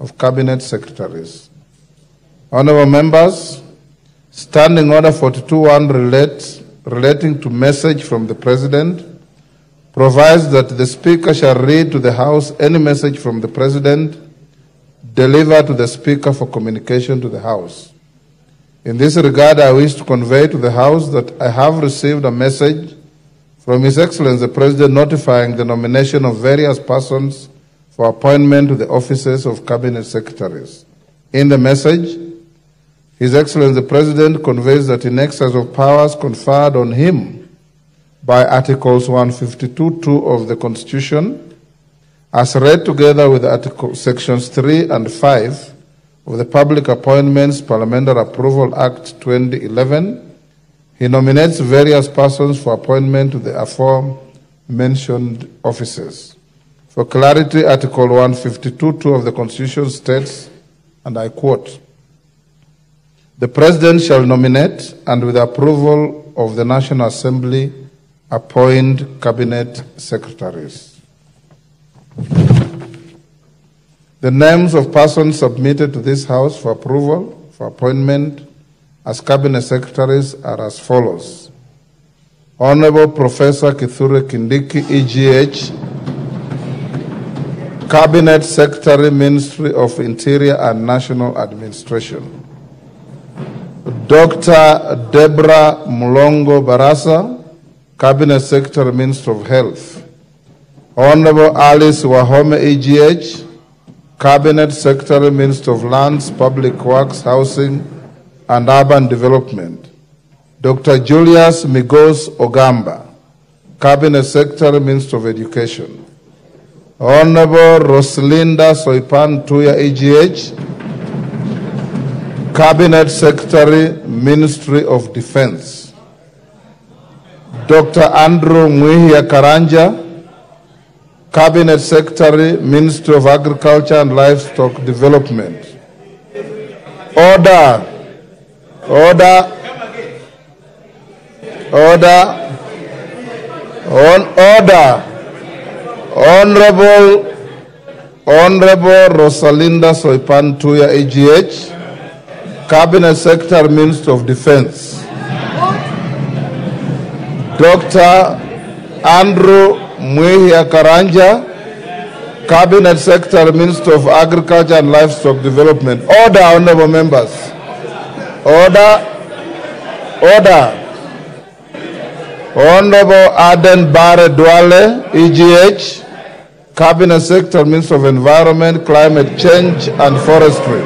of Cabinet Secretaries. Honorable members, Standing Order 42.1 relating to message from the President provides that the Speaker shall read to the House any message from the President delivered to the Speaker for communication to the House. In this regard, I wish to convey to the House that I have received a message from His Excellency the President notifying the nomination of various persons for appointment to the offices of Cabinet Secretaries. In the message, His Excellency the President conveys that in exercise of powers conferred on him by Articles 152(2) of the Constitution, as read together with Sections 3 and 5 of the Public Appointments Parliamentary Approval Act 2011, he nominates various persons for appointment to the aforementioned offices. For clarity, Article 152(2) of the Constitution states, and I quote, "The President shall nominate and with the approval of the National Assembly appoint Cabinet Secretaries." The names of persons submitted to this House for approval for appointment as Cabinet Secretaries are as follows. Honorable Professor Kithure Kindiki, EGH, Cabinet Secretary, Ministry of Interior and National Administration. Dr. Deborah Mulongo Barasa, Cabinet Secretary, Ministry of Health. Honorable Alice Wahome, EGH, Cabinet Secretary, Ministry of Lands, Public Works, Housing and Urban Development. Dr. Julius Migos Ogamba, Cabinet Secretary, Ministry of Education. Honorable Roslinda Soipan Tuya, EGH, Cabinet Secretary, Ministry of Defense. Dr. Andrew Mwihia Karanja, Cabinet Secretary, Ministry of Agriculture and Livestock Development. Order. Order. Order. On order. Honorable Rosalinda Soipan Tuya, AGH, Cabinet Secretary, Ministry of Defense. Dr. Andrew Mwihia Karanja, Cabinet Secretary, Ministry of Agriculture and Livestock Development. Order, honorable members. Order. Order. Honorable Aden Bare Duale, EGH, Cabinet Secretary, Minister of Environment, Climate Change and Forestry.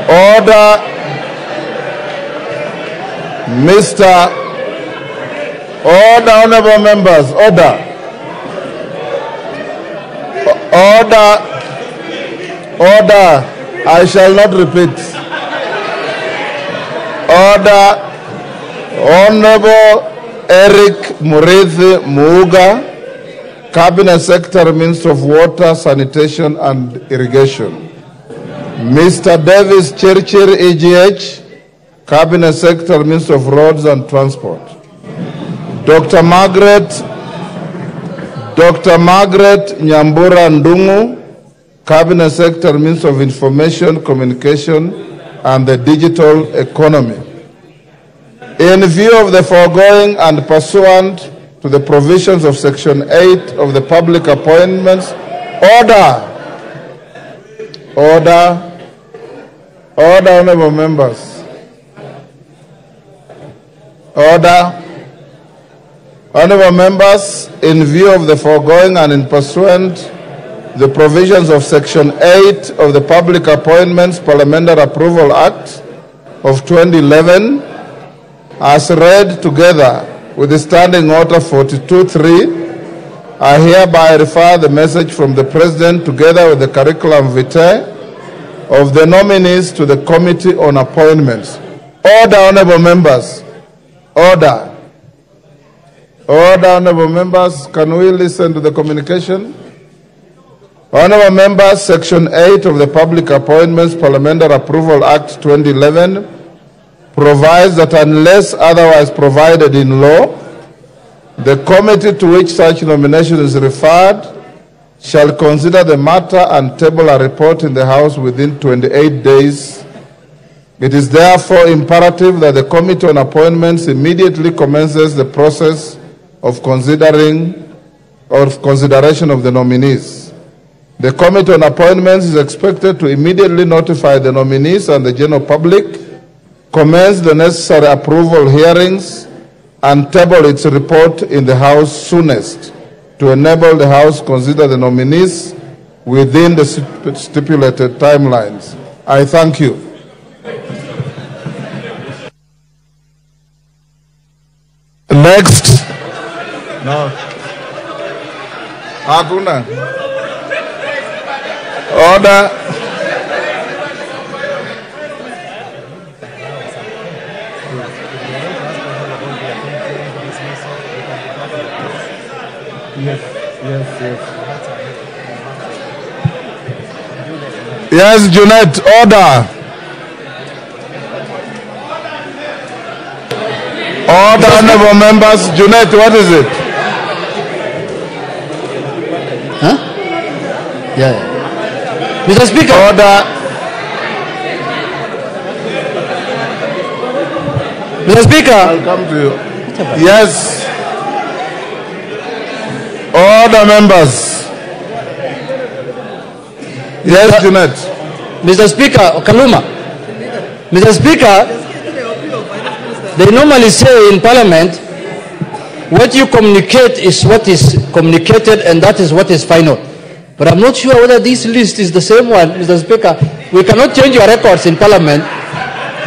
Order. Mr. Order, honorable members. Order. Order. Order. I shall not repeat. Order. Honorable Eric Murithi Muuga, Cabinet Secretary, Minister of Water, Sanitation and Irrigation. Mr. Davis Chirchir, EGH, Cabinet Secretary, Minister of Roads and Transport. Dr. Margaret Nyambura Ndungu, Cabinet Secretary, Minister of Information, Communication and the Digital Economy. In view of the foregoing and pursuant to the provisions of Section 8 of the Public Appointments, order. Order. Order, honorable members. Order. Honorable members, in view of the foregoing and in pursuant the provisions of Section 8 of the Public Appointments Parliamentary Approval Act of 2011, as read together with the Standing Order 42.3, I hereby refer the message from the President together with the curriculum vitae of the nominees to the Committee on Appointments. Order, honorable members. Order. Order, honorable members. Can we listen to the communication? Honorable members, Section 8 of the Public Appointments Parliamentary Approval Act 2011 provides that unless otherwise provided in law, the committee to which such nomination is referred shall consider the matter and table a report in the House within 28 days. It is therefore imperative that the Committee on Appointments immediately commences the process of consideration of the nominees. The Committee on Appointments is expected to immediately notify the nominees and the general public, commence the necessary approval hearings, and table its report in the House soonest to enable the House to consider the nominees within the stipulated timelines. I thank you. Next. No. Hakuna. Order. Yes, Junet, order. Order, honorable members. Junet, what is it? Huh? Yeah. Mr. Speaker. Order. Mr. Speaker. I'll come to you. Yes. Order, members. Yes, Junet. Mr. Speaker, Kaluma. Mr. Speaker, they normally say in Parliament, what you communicate is what is communicated and that is what is final. But I'm not sure whether this list is the same one, Mr. Speaker. We cannot change your records in Parliament,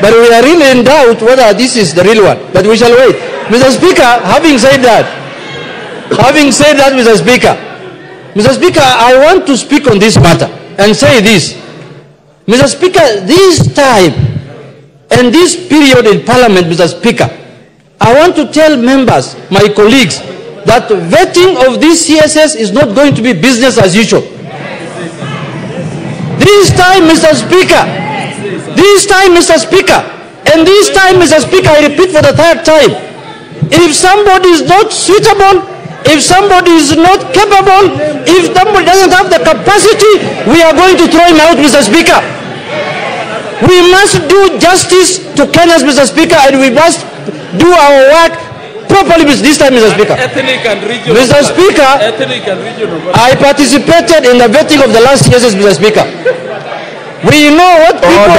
but we are really in doubt whether this is the real one. But we shall wait. Mr. Speaker, having said that, Mr. Speaker, I want to speak on this matter and say this. Mr. Speaker, this time and this period in Parliament, Mr. Speaker, I want to tell members, my colleagues, that vetting of this CSS is not going to be business as usual. This time, Mr. Speaker, and this time, Mr. Speaker, I repeat for the third time, if somebody is not suitable, if somebody is not capable, if somebody doesn't have the capacity, we are going to throw him out, Mr. Speaker. We must do justice to Kenyans, Mr. Speaker, and we must do our work properly this time, Mr. Speaker. Mr. Speaker, I participated in the vetting of the last years, Mr. Speaker. We know what people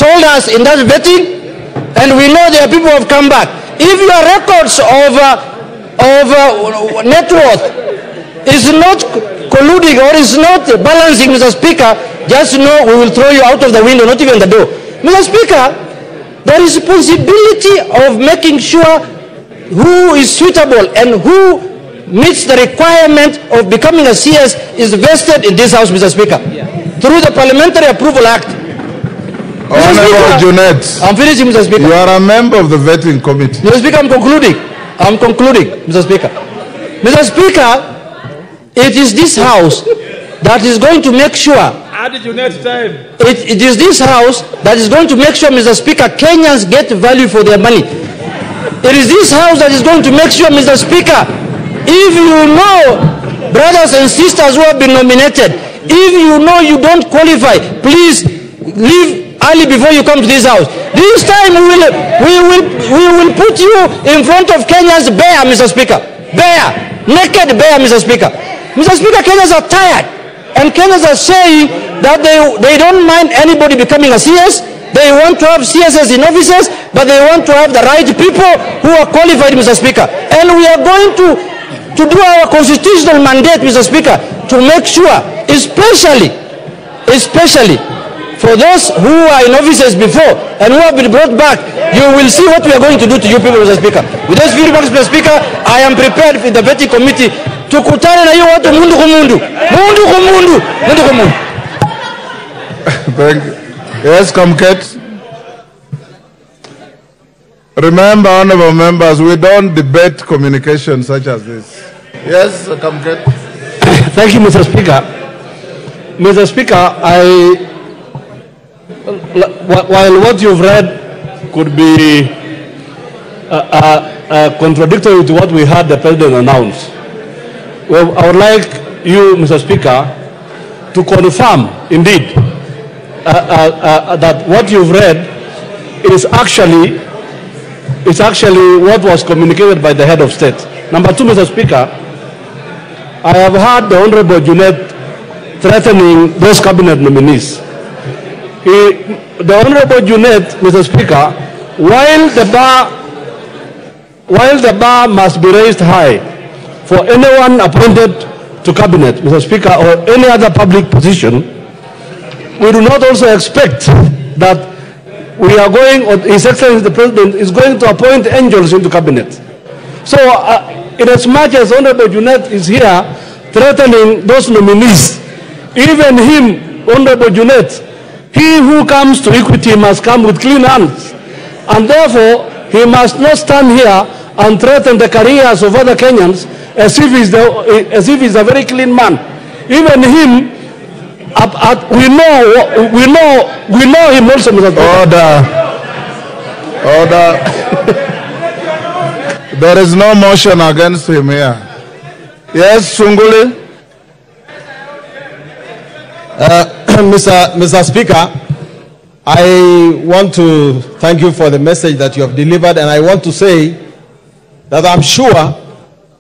told us in that vetting, and we know there are people who have come back. If your records of net worth is not colluding or is not balancing, Mr. Speaker, just know we will throw you out of the window, not even the door. Mr. Speaker, the responsibility of making sure who is suitable and who meets the requirement of becoming a CS is vested in this House, Mr. Speaker, through the Parliamentary Approval Act. Honorable Junet, I'm finishing, Mr. Speaker. You are a member of the vetting committee. Mr. Speaker, I'm concluding, Mr. Speaker. Mr. Speaker, it is this House that is going to make sure. It is this House that is going to make sure, Mr. Speaker, Kenyans get value for their money. It is this House that is going to make sure, Mr. Speaker, if you know brothers and sisters who have been nominated, if you know you don't qualify, please leave early before you come to this House. This time we will put you in front of Kenyans bare, Mr. Speaker. Bare. Naked bare, Mr. Speaker. Mr. Speaker, Kenyans are tired. And Kenyans are saying that they don't mind anybody becoming a CS. They want to have CSs in offices, but they want to have the right people who are qualified, Mr. Speaker. And we are going to do our constitutional mandate, Mr. Speaker, to make sure, especially for those who are in offices before and who have been brought back, you will see what we are going to do to you people, Mr. Speaker. With those few remarks, Mr. Speaker, I am prepared for the vetting committee tukutane na hiyo watu mundu kumundu. Thank you. Yes, Comcat. Remember, honorable members, we don't debate communication such as this. Yes, Comcat. Thank you, Mr. Speaker. Mr. Speaker, while what you've read could be contradictory to what we heard the President announce, well, I would like you, Mr. Speaker, to confirm, indeed, that what you've read is actually what was communicated by the head of state. Number two, Mr. Speaker, I have heard the Honorable Junet threatening those cabinet nominees. The Honorable Junet, Mr. Speaker, while the bar must be raised high for anyone appointed to cabinet, Mr. Speaker, or any other public position, we do not also expect that we are going, or His Excellency the President is going to appoint angels into cabinet. So, in as much as Honorable Junet is here threatening those nominees, even him, Honorable Junet, he who comes to equity must come with clean hands. And therefore, he must not stand here and threaten the careers of other Kenyans as if he's a very clean man. Even him, we know him also. Order. There is no motion against him here. Yes, Sunguli. Mr. Speaker, I want to thank you for the message that you have delivered, and I want to say that I'm sure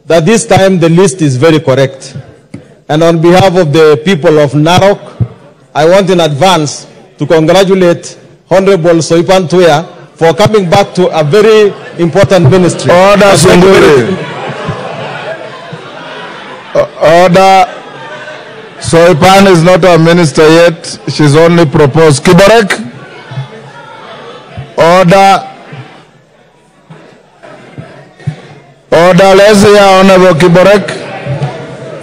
that this time the list is very correct. And on behalf of the people of Narok, I want in advance to congratulate Honorable Soipan Tuya for coming back to a very important ministry. Order, Sunguli. Order. Soipan is not a minister yet. She's only proposed. Kiborek. Order. Order. Let's hear Honorable Kiborek.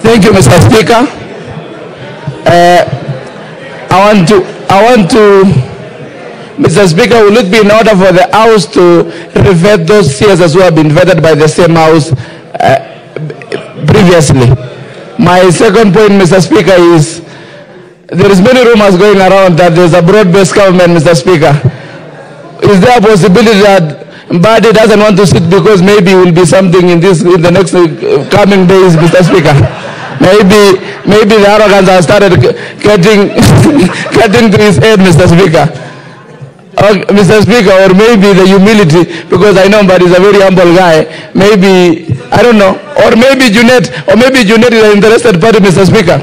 Thank you, Mr. Speaker. I want to, Mr. Speaker, will it be in order for the House to revet those CSs who have been vetted by the same House previously? My second point, Mr. Speaker, is there is many rumors going around that there's a broad-based government, Mr. Speaker. Is there a possibility that Mbadi doesn't want to sit because maybe it will be something in the next coming days, Mr. Speaker? Maybe the arrogance has started getting to his head, Mr. Speaker. Mr. Speaker, or maybe the humility, because I know Mbadi is a very humble guy. Maybe, I don't know, or maybe Junet is an interested party, Mr. Speaker.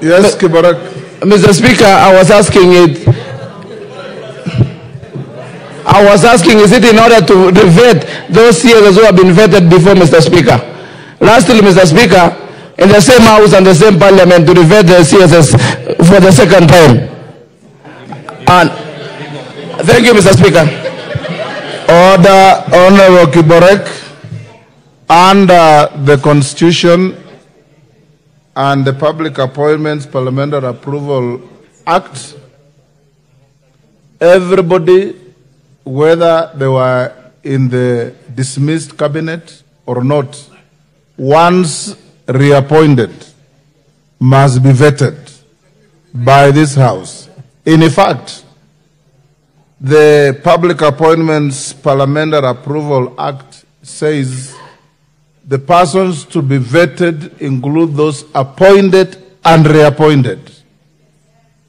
Yes, Kibarak. Mr. Speaker, I was asking, is it in order to revet those CSs who have been vetted before, Mr. Speaker? Lastly, Mr. Speaker, in the same House and the same Parliament to revet the CSs for the second time. And thank you, Mr. Speaker. Order, Honorable Kiborek. Under the Constitution and the Public Appointments Parliamentary Approval Act, everybody, whether they were in the dismissed cabinet or not, once reappointed, must be vetted by this House. In fact, the Public Appointments Parliamentary Approval Act says the persons to be vetted include those appointed and reappointed.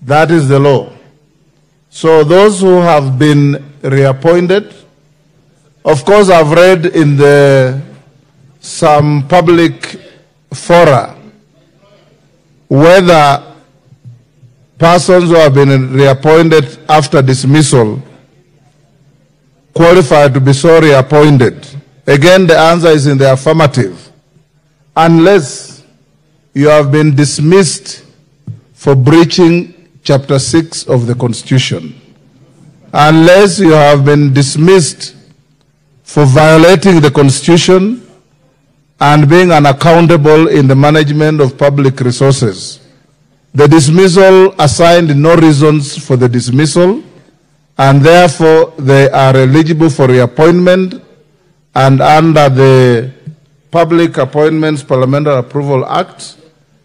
That is the law. So those who have been reappointed, of course, I've read in some public fora whether persons who have been reappointed after dismissal qualify to be so reappointed. Again, the answer is in the affirmative. Unless you have been dismissed for breaching Chapter 6 of the Constitution, unless you have been dismissed for violating the Constitution and being unaccountable in the management of public resources. The dismissal assigned no reasons for the dismissal, and therefore they are eligible for reappointment, and under the Public Appointments Parliamentary Approval Act,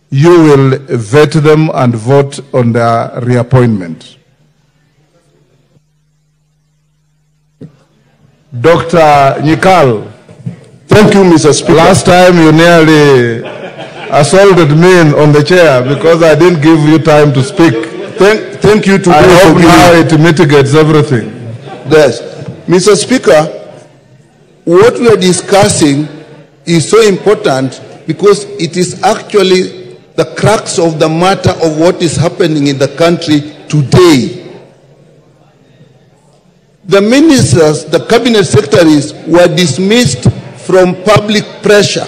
you will vet them and vote on their reappointment. Dr. Nyikal. Thank you, Mr. Speaker. Last time you nearly assaulted me on the chair because I didn't give you time to speak. Thank you to I hope now it mitigates everything. Yes. Mr. Speaker, what we are discussing is so important because it is actually the crux of the matter of what is happening in the country today. The ministers, the cabinet secretaries were dismissed from public pressure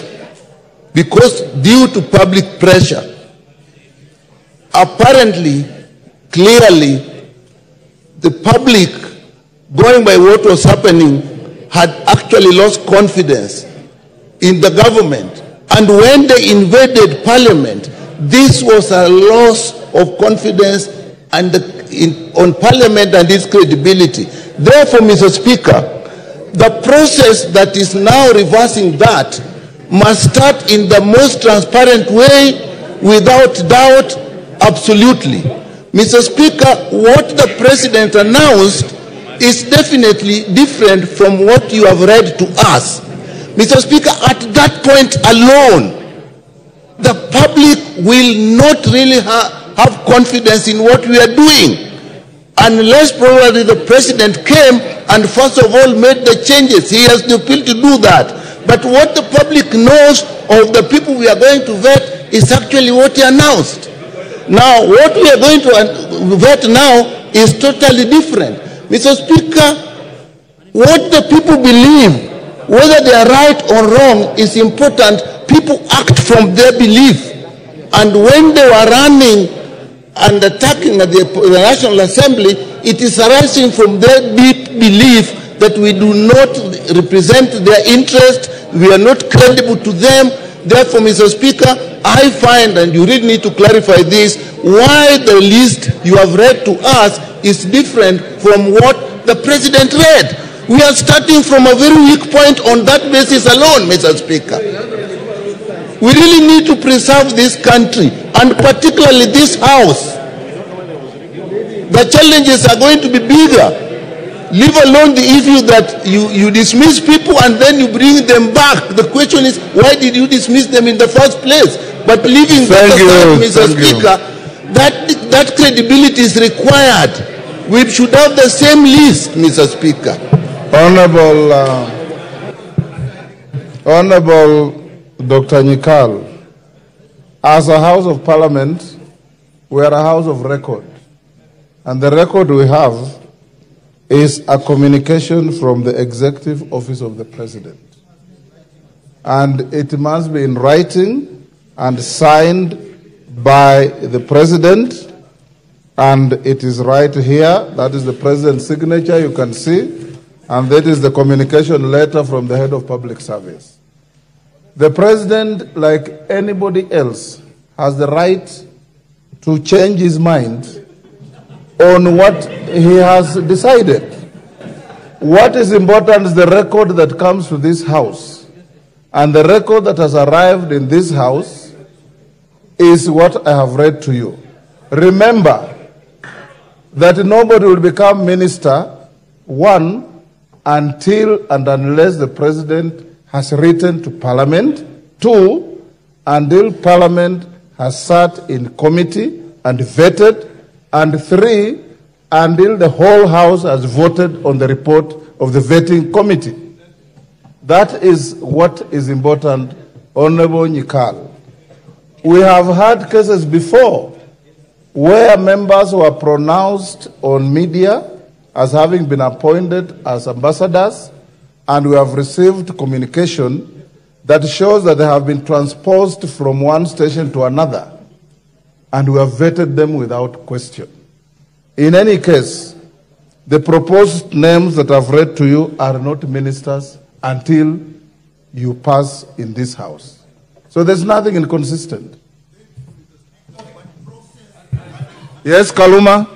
because due to public pressure, apparently, clearly, the public, going by what was happening, had actually lost confidence in the government. And when they invaded parliament, this was a loss of confidence and on parliament and its credibility. Therefore, Mr. Speaker, the process that is now reversing that must start in the most transparent way, without doubt, absolutely. Mr. Speaker, what the President announced is definitely different from what you have read to us. Mr. Speaker, at that point alone, the public will not really have confidence in what we are doing, unless probably the President came and first of all made the changes. He has the ability to do that. But what the public knows of the people we are going to vet is actually what he announced. Now, what we are going to vet now is totally different. Mr. Speaker, what the people believe, whether they are right or wrong, is important. People act from their belief. And when they were running and attacking at the National Assembly, it is arising from their deep belief that we do not represent their interest, we are not credible to them. Therefore, Mr. Speaker, I find, and you really need to clarify this, why the list you have read to us is different from what the President read. We are starting from a very weak point on that basis alone, Mr. Speaker. We really need to preserve this country, and particularly this House. The challenges are going to be bigger. Leave alone the issue that you dismiss people and then you bring them back. The question is, why did you dismiss them in the first place? But leaving that aside, Mr. Speaker, that credibility is required. We should have the same list, Mr. Speaker. Honorable Dr. Nyikal, as a House of Parliament, we are a House of record. And the record we have is a communication from the Executive Office of the President. And it must be in writing and signed by the President. And it is right here. That is the President's signature, you can see. And that is the communication letter from the Head of Public Service. The President, like anybody else, has the right to change his mind on what he has decided. What is important is the record that comes to this House. And the record that has arrived in this House is what I have read to you. Remember that nobody will become minister, one, until and unless the President has written to Parliament, two, until Parliament has sat in committee and vetted, and three, until the whole House has voted on the report of the vetting committee. That is what is important, Honorable Nyikal. We have had cases before where members were pronounced on media as having been appointed as ambassadors, and we have received communication that shows that they have been transposed from one station to another, and we have vetted them without question. In any case, the proposed names that I've read to you are not ministers until you pass in this House. So there's nothing inconsistent. Yes, Kaluma?